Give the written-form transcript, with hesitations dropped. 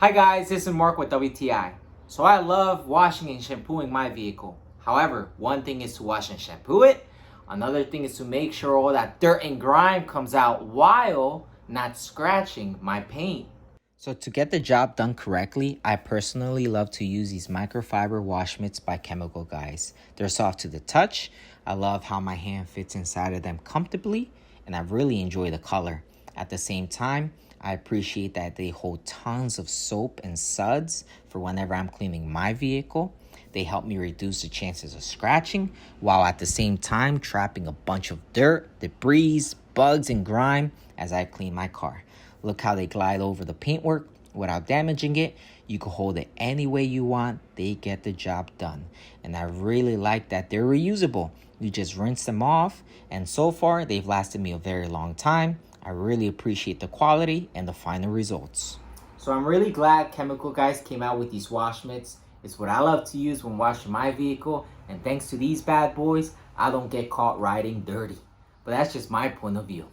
Hi guys, this is Mark with WTI. So I love washing and shampooing my vehicle. However, one thing is to wash and shampoo it. Another thing is to make sure all that dirt and grime comes out while not scratching my paint. So to get the job done correctly, I personally love to use these microfiber wash mitts by Chemical Guys. They're soft to the touch. I love how my hand fits inside of them comfortably, and I really enjoy the color. At the same time, I appreciate that they hold tons of soap and suds for whenever I'm cleaning my vehicle. They help me reduce the chances of scratching while at the same time trapping a bunch of dirt, debris, bugs, and grime as I clean my car. Look how they glide over the paintwork without damaging it. You can hold it any way you want. They get the job done. And I really like that they're reusable. You just rinse them off, and so far they've lasted me a very long time. I really appreciate the quality and the final results. So I'm really glad Chemical Guys came out with these wash mitts. It's what I love to use when washing my vehicle, and thanks to these bad boys, I don't get caught riding dirty. But that's just my point of view.